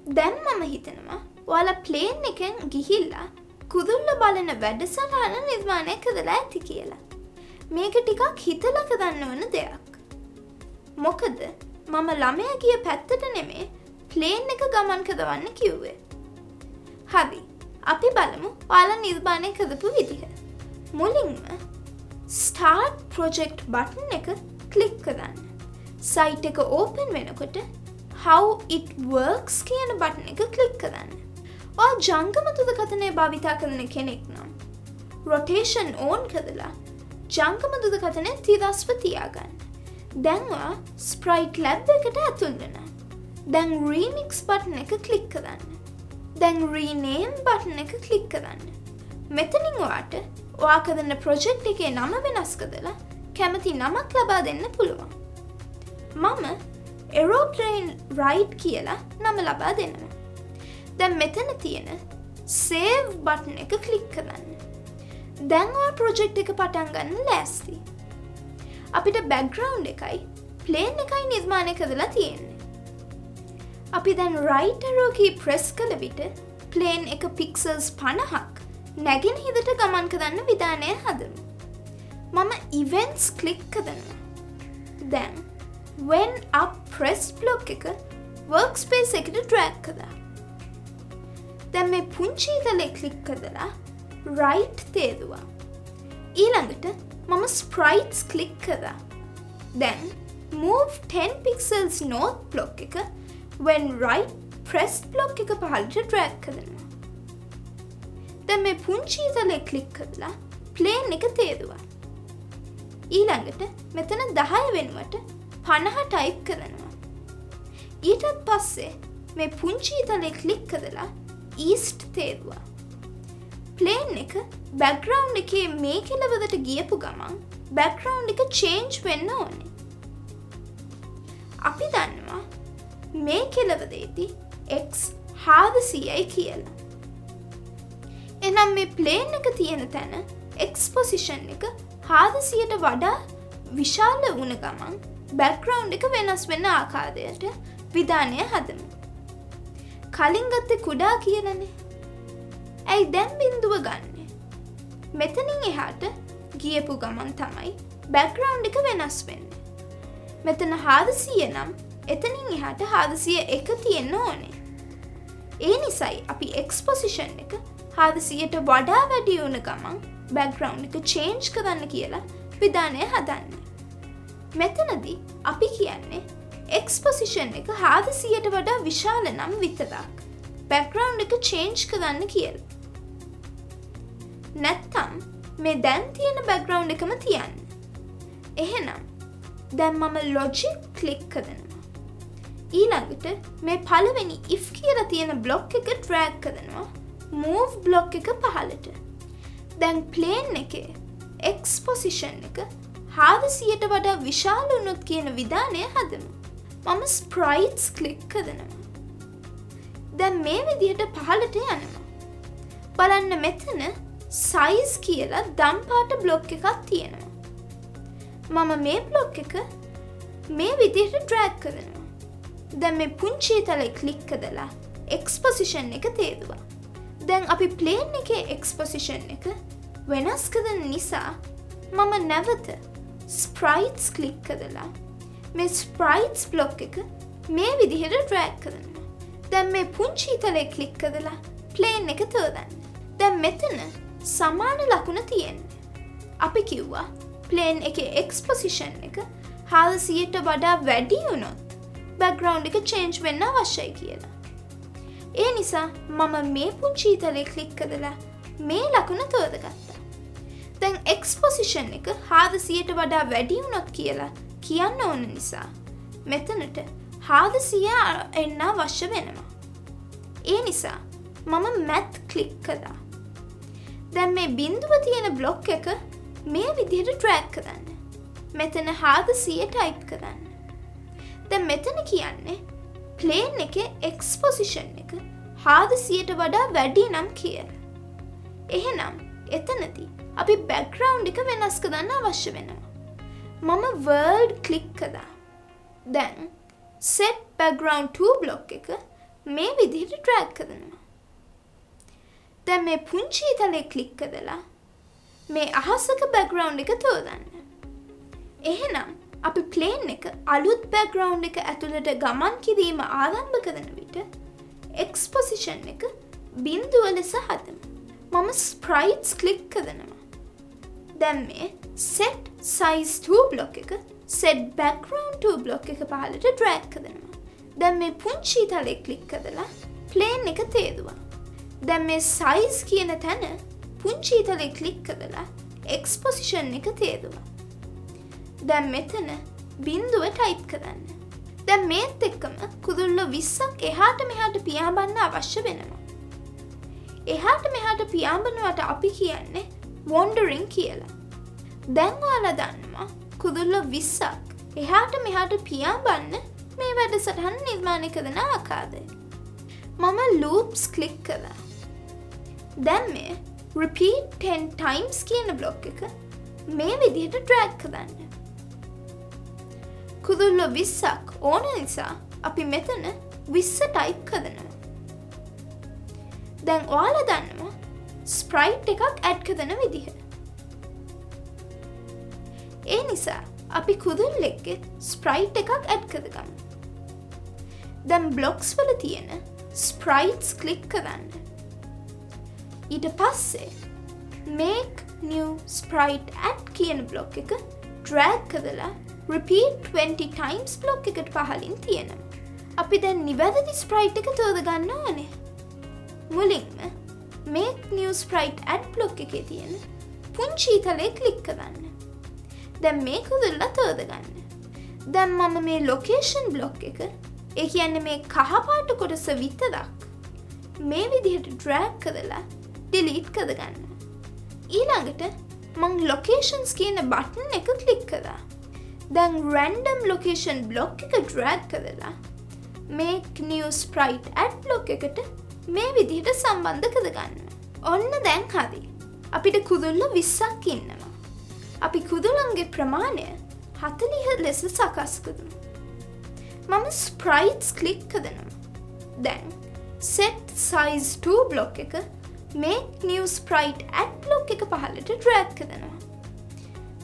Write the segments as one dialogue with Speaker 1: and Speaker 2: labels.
Speaker 1: දැන් මම හිතනවා ඔයාලා ප්ලේන් එකෙන් ගිහිල්ලා කුරුල්ල බලන වැඩසටහන නිර්මාණය කරලා ඇති කියලා. මේක ටිකක් හිතලා කරන්න ඕන දෙයක්. මොකද මම ළමයා ගිය පැත්තට නෙමෙයි ප්ලේන් එක ගමන් කරවන්න කිව්වේ. හරි. අපි බලමු ඔයාලා නිර්මාණය කරපු විදිහ. මුලින්ම start project button එක ක්ලික් කරන්න. site එක open වෙනකොට how it works කියන බටන් එක ක්ලික් කරන්න. ඔයා ජංගම දුරකථනය භාවිතා කරන කෙනෙක් නම් rotation on කරලා ජංගම දුරකථනය තිරස්ව තියාගන්න. දැන් ඔයා sprite lab එකට ඇතුල් වෙනවා. දැන් remix බටන් එක ක්ලික් කරන්න. දැන් rename බටන් එක ක්ලික් කරන්න. මෙතනින් ඔයාට ඔයා කරන project එකේ නම වෙනස් කරලා කැමති නමක් ලබා දෙන්න පුළුවන්. මම aeroplane ride කියලා නම ලබා දෙනවා. දැන් මෙතන තියෙන save බටන් එක ක්ලික් කරන්න. දැන් ඔයා project එක පටන් ගන්න ලෑස්ති. අපිට background එකයි plane එකයි නිර්මාණය කරලා තියෙන්නේ. අපි දැන් right arrow key press කළ විට plane එක pixels 50ක් නැගෙනහිරට ගමන් කරන්න විධානය හදමු. මම events ක්ලික් කරනවා. දැන් when up press block එක workspace එකට drag කරා. දැන් මේ පුංචි ඉතලේ ක්ලික් කරලා right තේරුවා. ඊළඟට මම sprites ක්ලික් කරා. දැන් move 10 pixels north block එක when right press block එක පහළට drag කරනවා. දැන් මේ පුංචි ඉතලේ ක්ලික් කරලා plane එක තේරුවා. ඊළඟට මෙතන 10 වෙනුවට 50 ටයිප් කරනවා. ඊටත් පස්සේ මේ පුංචි ඉතලේ ක්ලික් කරලා east තේරුවා. plane එක background එකේ මේ කෙළවරට ගියපු ගමන් background එක change වෙන්න ඕනේ. අපි දන්නවා මේ කෙළවරේදී x 400යි කියලා. එහෙනම් මේ plane එක තියෙන තැන x position එක 400ට වඩා විශාල වුණ ගමන් background එක වෙනස් වෙන ආකාරයට විධානය හදමු. කලින් ගත්තේ කුඩා කියලානේ. ඇයි දැන් බිඳුව ගන්නෙ? මෙතනින් එහාට ගියපු ගමන් තමයි background එක වෙනස් වෙන්නේ. මෙතන 400 නම් එතනින් එහාට 401 තියෙන්න ඕනේ. ඒ නිසායි අපි x position එක 400ට වඩා වැඩි වුණ ගමන් background එක change කරන්න කියලා විධානය හදන්නේ. මෙතනදී අපි කියන්නේ x position එක 400ට වඩා විශාල නම් විතරක් background එක change කරන්න කියලා. නැත්තම් මේ දැන් තියෙන background එකම තියන්න. එහෙනම් දැන් මම logic click කරනවා. ඊළඟට මේ පළවෙනි if කියලා තියෙන block එක drag කරනවා move block එක පහළට. දැන් plane එකේ x position එක 400ට වඩා විශාල වුණොත් කියන විධානය හදමු. මම sprites click කරනවා. දැන් මේ විදිහට පහළට යනවා. බලන්න මෙතන size කියලා දම් පාට block එකක් තියෙනවා. මම මේ block එක මේ විදිහට drag කරනවා. දැන් මේ පුංචි තලේ click කරලා x position එක තේරුවා. දැන් අපි plane එකේ x position එක වෙනස් කරන නිසා මම නැවත sprites click කරලා මේ sprites block එක මේ විදිහට drag කරනවා. දැන් මේ පුංචි තලේ click කරලා plane එක තෝරන්න. දැන් මෙතන සමාන ලකුණ තියෙන්නේ. අපි කිව්වා plane එකේ x position එක 400ට වඩා වැඩි වුණොත් background එක change වෙන්න අවශ්‍යයි කියලා. ඒ නිසා මම මේ පුංචි තලේ click කරලා මේ ලකුණ තෝරගත්තා. දැන් x position එක 400ට වඩා වැඩි වුණොත් කියලා කියන්න ඕන නිසා මෙතනට 400 එන්න අවශ්‍ය වෙනවා. ඒ නිසා මම math click කරා. දැන් මේ බිඳුව තියෙන block එක මේ විදිහට drag කරන්න. මෙතන 400 type කරන්න. දැන් මෙතන කියන්නේ plane එකේ x position එක 400ට වඩා වැඩි නම් කියලා. එහෙනම් එතනදී අපි background එක වෙනස් කරන්න අවශ්‍ය වෙනවා. මම world click කරා. දැන් set background to block එක මේ විදිහට ඩ්‍රැග් කරනවා. දැන් මේ පුංචි තලේ ක්ලික් කරලා මේ අහසක බෑග්ග්‍රවුන්ඩ් එක තෝරන්න. එහෙනම් අපි ප්ලේන් එක අලුත් බෑග්ග්‍රවුන්ඩ් එක ඇතුළට ගමන් කිරීම ආරම්භ කරන විට එක්ස්පොසිෂන් එක බිඳුව ලෙස හදමු. මම ස්ප්‍රයිට්ස් ක්ලික් කරනවා. දැන් මේ set size to block එක set background to block එක පහළට drag කරනවා. දැන් මේ පුංචි තලේ ක්ලික් කරලා ප්ලේන් එක තේරුවා. දැන් මේ size කියන තැන පුංචි තලේ ක්ලික් කරලා එක්ස්පොසිෂන් එක තේරුවා. දැන් මෙතන බිඳුව ටයිප් කරන්න. දැන් මේත් එක්කම කුරුල්ලෝ 20ක් එහාට මෙහාට පියාඹන්න අවශ්‍ය වෙනවා. එහාට මෙහාට පියාඹනවට අපි කියන්නේ wandering කියලා. දැන් ඔයාලා දන්නවා කුරුල්ලෝ 20ක් එහාට මෙහාට පියාඹන්න මේ වැඩසටහන නිර්මාණය කරන ආකාරය. මම loops ක්ලික් කළා. දැන් මේ repeat 10 times කියන බ්ලොක් එක මේ විදිහට drag කරන්න. කුරුල්ලෝ 20ක් ඕන නිසා අපි මෙතන 20 ටයිප් කරනවා. දැන් ඔයාලා දන්නවා ස්ප්‍රයිට් එකක් ඇඩ් කරන විදිහ. ඒ නිසා අපි කුරුල්ලෙක්ගේ ස්ප්‍රයිට් එකක් ඇඩ් කරගමු. දැන් බ්ලොක්ස් වල තියෙන ස්ප්‍රයිට්ස් ක්ලික් කරන්න. ඊට පස්සේ make new sprite add කියන බ්ලොක් එක drag කරලා repeat 20 times බ්ලොක් එකට පහලින් තියෙනවා. අපි දැන් නිවැරදි ස්ප්‍රයිට් එක තෝරගන්න ඕනේ. මුලින්ම make new sprite add block එකේ තියෙන පුංචි තලේ ක්ලික් කරන්න. දැන් මේ කුරුල්ලා තෝරගන්න. දැන් මම මේ location බ්ලොක් එක, ඒ කියන්නේ මේ කහ පාට කොටස විතරක් මේ විදිහට drag කරලා delete කරගන්න. ඊළඟට මම locations කියන බටන් එක ක්ලික් කරා. දැන් random location බ්ලොක් එක drag කරලා make new sprite add block එකට මේ විදිහට සම්බන්ධ කරගන්න. ඔන්න දැන් හරි. අපිට කුරුල්ලෝ 20ක් ඉන්නවා. අපි කුරුල්ලන්ගේ ප්‍රමාණය 40 ලෙස සකස් කරමු. මම sprites ක්ලික් කරනවා. දැන් set size to බ්ලොක් එක make new sprite add block එක පහළට drag කරනවා.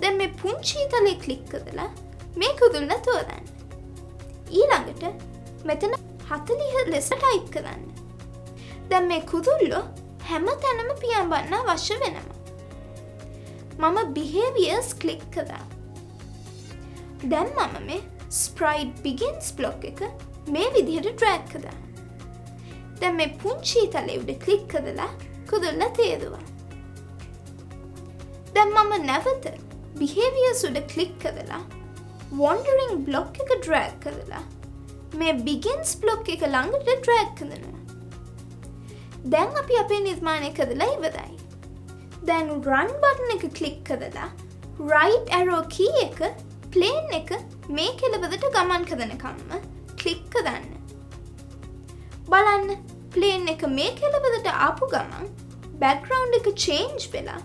Speaker 1: දැන් මේ පුංචි තලේ ක්ලික් කරලා මේ කුරුල්ල තෝරන්න. ඊළඟට මෙතන 40 ලෙස ටයිප් කරන්න. දැන් මේ කුරුල්ලෝ හැම තැනම පියාඹන්න අවශ්‍ය වෙනවා. මම behaviors ක්ලික් කරා. දැන් මම මේ sprite begins බ්ලොක් එක මේ විදිහට drag කරා. දැන් මේ පුංචි තලේ උඩ ක්ලික් කරලා කුරුල්ල තේරුවා. දැන් මම නැවත behaviors උඩ ක්ලික් කරලා wandering බ්ලොක් එක drag කරලා මේ begins බ්ලොක් එක ළඟට drag කරනවා. දැන් අපි අපේ නිර්මාණය කරලා ඉවරයි. දැන් run බටන් එක ක්ලික් කරලා right arrow key එක plane එක මේ කෙළවරට ගමන් කරනකම්ම ක්ලික් කරන්න. බලන්න plane එක මේ කෙළවරට ආපු ගමන් background එක change වෙලා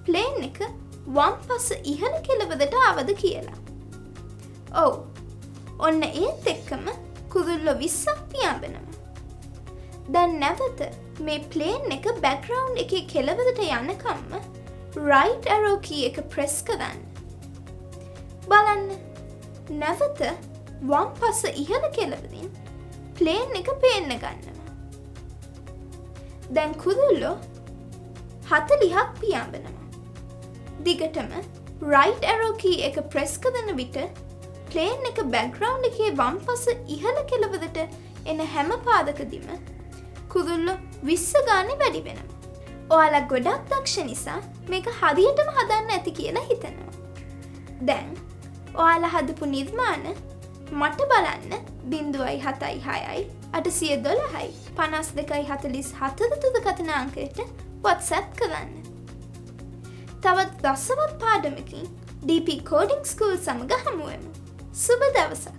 Speaker 1: plane එක වම් පස ඉහළ කෙළවරට ආවද කියලා. ඔව්. ඔන්න ඒත් එක්කම කුරුල්ලෝ 20ක් පියාඹනවා. දැන් නැවත මේ ප්ලේන් එක බෑග්ග්‍රවුන්ඩ් එකේ කෙළවරට යනකම්ම right arrow key එක press කරන්න. බලන්න. නැවත වම් පස ඉහළ කෙළවරින් ප්ලේන් එක පේන්න ගන්නවා. දැන් කුරුල්ලෝ 40ක් පියාඹනවා. දිගටම right arrow key එක press කරන විට ප්ලේන් එක බෑග්ග්‍රවුන්ඩ් එකේ වම් පස ඉහළ කෙළවරට එන හැම පාදකදීම කුරුල්ලෝ 20 ගානේ වැඩි වෙනවා. ඔයාලා ගොඩක් දක්ෂ නිසා මේක හරියටම හදන්න ඇති කියලා හිතනවා. දැන් ඔයාලා හදපු නිර්මාණ මට බලන්න 0.76යි 812යි 52.47 දුරකථන අංකයට WhatsApp කරන්න. තවත් රසවත් පාඩමකින් DP Coding School සමග හමුවෙමු. සුබ දවසක්.